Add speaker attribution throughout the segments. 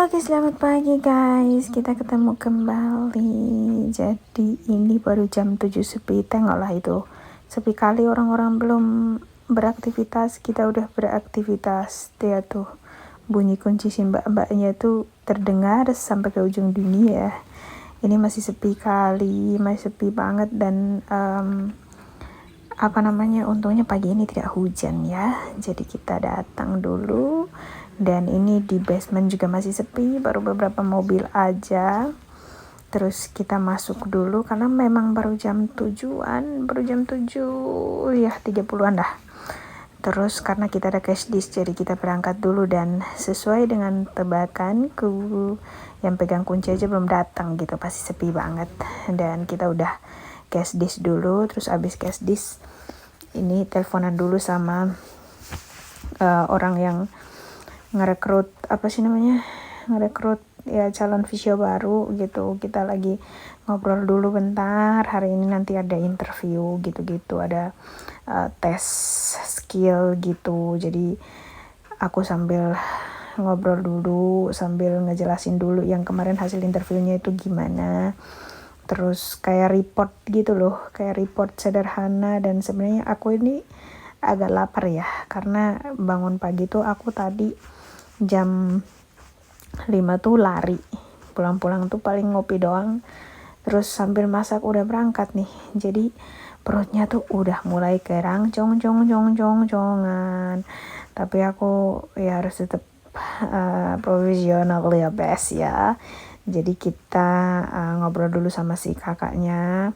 Speaker 1: Oke, selamat pagi guys. Kita ketemu kembali. Jadi ini baru jam 7 sepi. Tengoklah itu. Sepi kali, orang-orang belum beraktivitas. Kita udah beraktivitas. Dia tuh bunyi kunci si mbak-mbaknya tuh terdengar sampai ke ujung dunia. Ini masih sepi kali, masih sepi banget. Dan untungnya pagi ini tidak hujan ya. Jadi kita datang dulu. Dan ini di basement juga masih sepi, baru beberapa mobil aja. Terus kita masuk dulu karena memang baru jam 7-an, baru jam 7 ya 30-an dah. Terus karena kita ada cash disk, jadi kita berangkat dulu. Dan sesuai dengan tebakanku, yang pegang kunci aja belum datang gitu, pasti sepi banget. Dan kita udah cash disk dulu. Terus abis cash disk ini teleponan dulu sama orang yang ngerekrut ya calon visio baru gitu. Kita lagi ngobrol dulu bentar. Hari ini nanti ada interview gitu-gitu, ada tes skill gitu. Jadi aku sambil ngobrol dulu, sambil ngejelasin dulu yang kemarin hasil interviewnya itu gimana. Terus kayak report gitu loh, kayak report sederhana. Dan sebenarnya aku ini agak lapar ya, karena bangun pagi tuh aku tadi jam 5 tuh lari, pulang-pulang tuh paling ngopi doang, terus sambil masak udah berangkat nih. Jadi perutnya tuh udah mulai kerang congan. Tapi aku ya harus tetap profesional ya best ya. Jadi kita ngobrol dulu sama si kakaknya.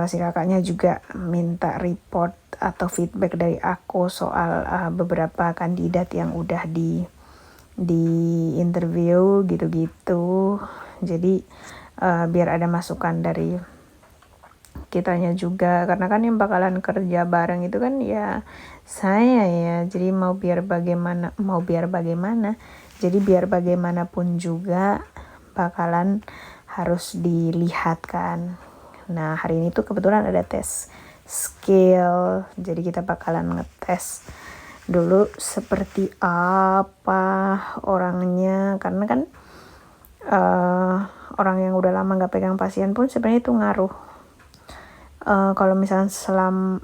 Speaker 1: Si kakaknya juga minta report atau feedback dari aku soal beberapa kandidat yang udah di interview gitu-gitu. Jadi biar ada masukan dari kitanya juga, karena kan yang bakalan kerja bareng itu kan ya saya ya. Jadi biar bagaimana, jadi biar bagaimanapun juga bakalan harus dilihat kan. Nah hari ini tuh kebetulan ada tes skill, jadi kita bakalan ngetes dulu seperti apa orangnya, karena kan orang yang udah lama gak pegang pasien pun sebenarnya itu ngaruh. Kalau misalnya selama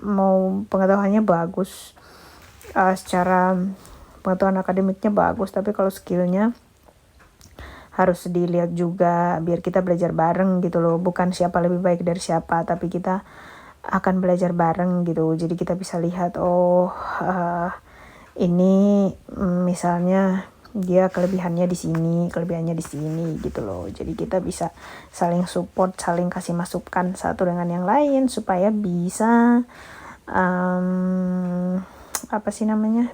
Speaker 1: mau pengetahuannya bagus, secara pengetahuan akademiknya bagus, tapi kalau skillnya harus dilihat juga, biar kita belajar bareng gitu loh. Bukan siapa lebih baik dari siapa, tapi kita akan belajar bareng gitu. Jadi kita bisa lihat ini misalnya dia kelebihannya di sini, kelebihannya di sini gitu loh. Jadi kita bisa saling support, saling kasih masukan satu dengan yang lain supaya bisa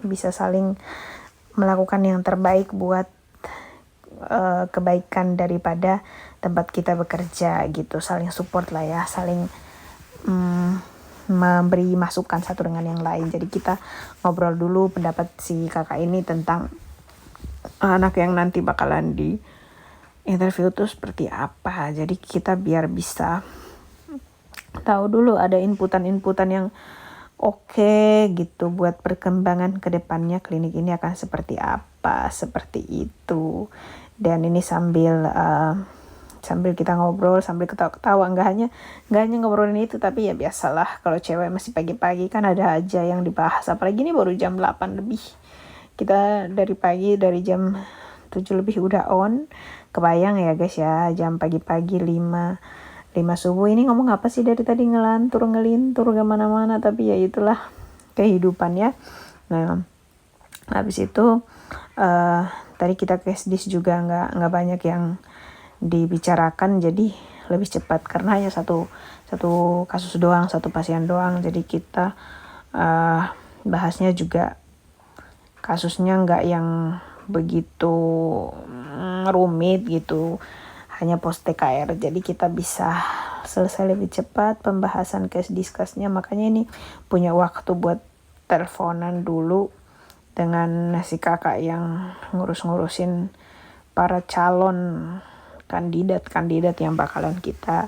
Speaker 1: bisa saling melakukan yang terbaik buat kebaikan daripada tempat kita bekerja gitu. Saling support lah ya, saling memberi masukan satu dengan yang lain. Jadi kita ngobrol dulu pendapat si kakak ini tentang anak yang nanti bakalan di interview tuh seperti apa. Jadi kita biar bisa tahu dulu, ada inputan yang oke gitu buat perkembangan ke depannya klinik ini akan seperti apa, seperti itu. Dan ini sambil kita ngobrol, sambil ketawa-ketawa, nggak hanya ngobrolin itu, tapi ya biasalah kalau cewek masih pagi-pagi kan ada aja yang dibahas. Apalagi ini baru jam 8 lebih. Kita dari pagi, dari jam 7 lebih udah on. Kebayang ya guys ya, jam pagi-pagi 5 subuh ini ngomong apa sih dari tadi, ngelintur kemana-mana, tapi ya itulah kehidupan ya. Nah habis itu tadi kita cash disk juga nggak banyak yang dibicarakan, jadi lebih cepat karena hanya satu kasus doang, satu pasien doang. Jadi kita bahasnya juga kasusnya nggak yang begitu rumit gitu, hanya post TKR. Jadi kita bisa selesai lebih cepat pembahasan case discussnya. Makanya ini punya waktu buat teleponan dulu dengan si kakak yang ngurusin para calon kandidat yang bakalan kita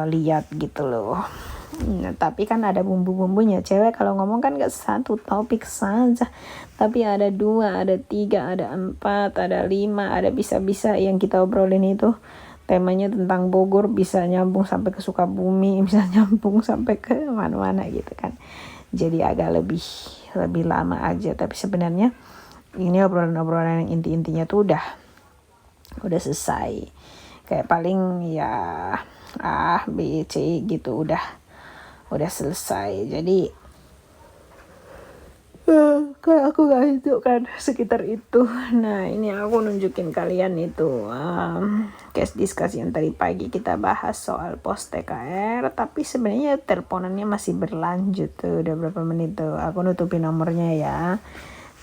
Speaker 1: lihat gitu loh. Nah, tapi kan ada bumbu-bumbunya. Cewek kalau ngomong kan gak satu topik saja, tapi ada 2, ada 3, ada 4, ada 5, ada bisa-bisa yang kita obrolin itu temanya tentang Bogor, bisa nyambung sampai ke Sukabumi, bisa nyambung sampai ke mana-mana gitu kan. Jadi agak lebih lama aja, tapi sebenarnya ini obrolan-obrolan yang inti-intinya tuh udah selesai. Kayak paling ya A, B, C gitu udah selesai. Jadi kayak aku gak itu kan sekitar itu. Nah ini aku nunjukin kalian itu case discussion yang tadi pagi kita bahas soal pos TKR, tapi sebenarnya teleponannya masih berlanjut tuh. Udah berapa menit tuh, aku nutupin nomornya ya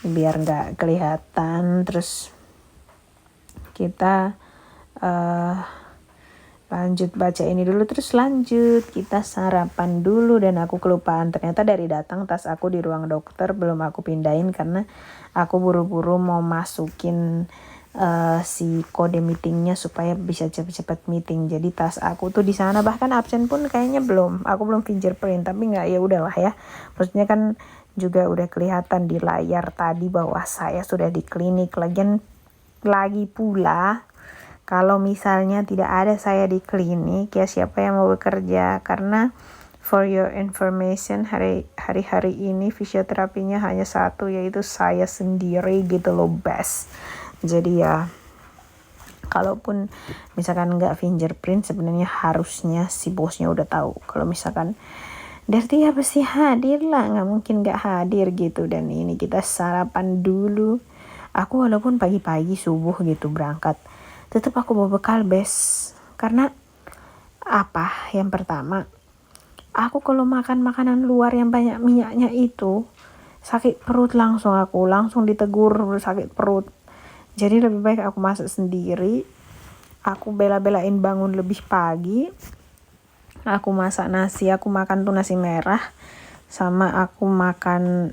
Speaker 1: biar nggak kelihatan. Terus kita lanjut baca ini dulu, terus lanjut kita sarapan dulu. Dan aku kelupaan, ternyata dari datang tas aku di ruang dokter belum aku pindahin karena aku buru-buru mau masukin si kode meetingnya supaya bisa cepet-cepet meeting. Jadi tas aku tuh di sana, bahkan absen pun kayaknya aku belum fingerprint, tapi nggak, ya udahlah ya. Maksudnya kan juga udah kelihatan di layar tadi bahwa saya sudah di klinik. Lagi pula kalau misalnya tidak ada saya di klinik, ya siapa yang mau bekerja? Karena for your information, hari-hari ini fisioterapinya hanya satu, yaitu saya sendiri gitu loh, best. Jadi ya, kalaupun misalkan nggak fingerprint, sebenarnya harusnya si bosnya udah tahu. Kalau misalkan Darti ya pasti hadir lah, nggak mungkin nggak hadir gitu. Dan ini kita sarapan dulu. Aku walaupun pagi-pagi subuh gitu berangkat, tetap aku bawa bekal karena apa? Yang pertama, aku kalau makan makanan luar yang banyak minyaknya itu sakit perut, langsung ditegur sakit perut. Jadi lebih baik aku masak sendiri. Aku bela-belain bangun lebih pagi, aku masak nasi, aku makan tuh nasi merah, sama aku makan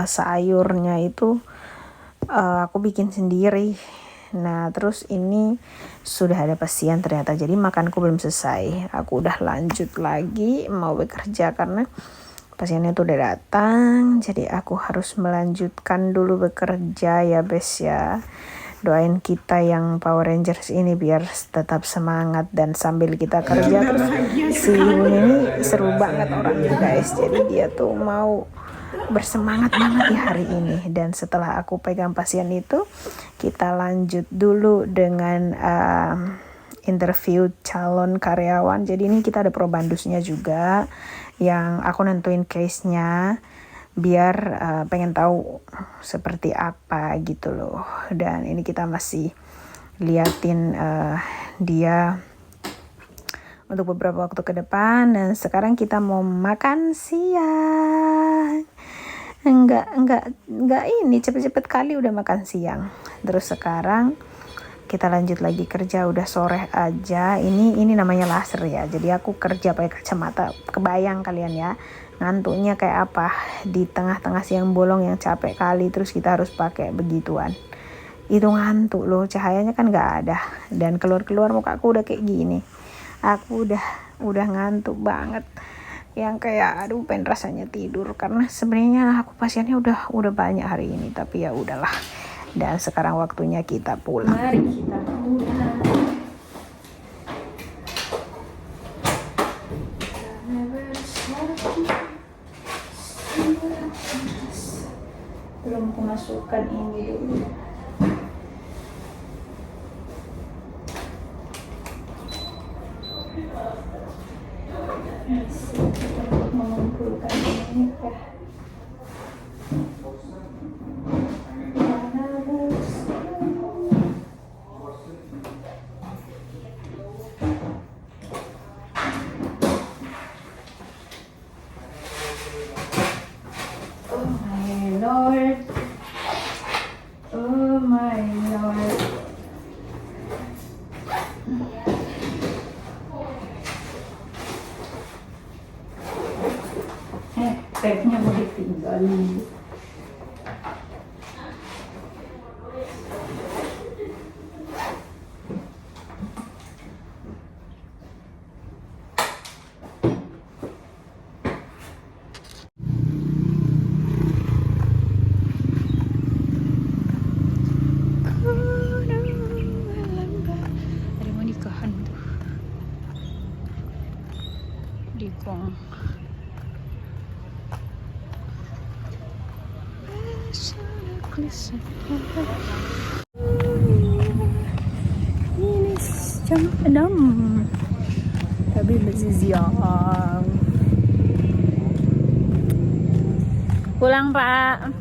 Speaker 1: sayurnya itu aku bikin sendiri. Nah terus ini sudah ada pasien ternyata, jadi makanku belum selesai. Aku udah lanjut lagi mau bekerja karena pasiennya tuh udah datang. Jadi aku harus melanjutkan dulu bekerja ya bes ya. Doain kita yang Power Rangers ini biar tetap semangat dan sambil kita kerja. Terus si ibunya ini seru banget orangnya guys, jadi dia tuh mau bersemangat banget di hari ini. Dan setelah aku pegang pasien itu, kita lanjut dulu dengan interview calon karyawan. Jadi ini kita ada probandusnya juga yang aku nentuin case-nya biar pengen tahu seperti apa gitu loh. Dan ini kita masih liatin dia untuk beberapa waktu ke depan. Dan sekarang kita mau makan siang. Enggak ini cepet-cepet kali udah makan siang. Terus sekarang kita lanjut lagi kerja, udah sore aja. Ini namanya laser ya. Jadi aku kerja pakai kacamata. Kebayang kalian ya ngantuknya kayak apa di tengah-tengah siang bolong yang capek kali, terus kita harus pakai begituan. Itu ngantuk loh, cahayanya kan nggak ada. Dan keluar mukaku udah kayak gini. Aku udah ngantuk banget. Yang kayak aduh pengen rasanya tidur, karena sebenarnya aku pasiennya udah banyak hari ini, tapi ya udahlah. Dan sekarang waktunya kita pulang. Mari kita pulang. Belum aku masukkan ini dulu. Untuk mengumpulkan ini ya. Oh my lord. Oh my lord. Tagnya mau ditinggal. Ini jam 6 tapi masih siang. Pulang Pak.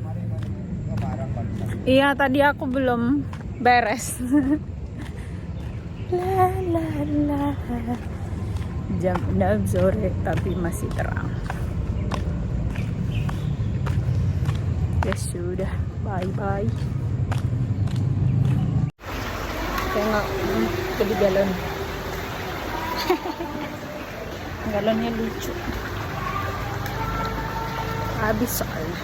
Speaker 1: Iya tadi aku belum beres. La la la. Jam 6 sore tapi masih terang. Ya sudah, bye bye. Tengok beli galon. Galonnya lucu. Habis soalnya.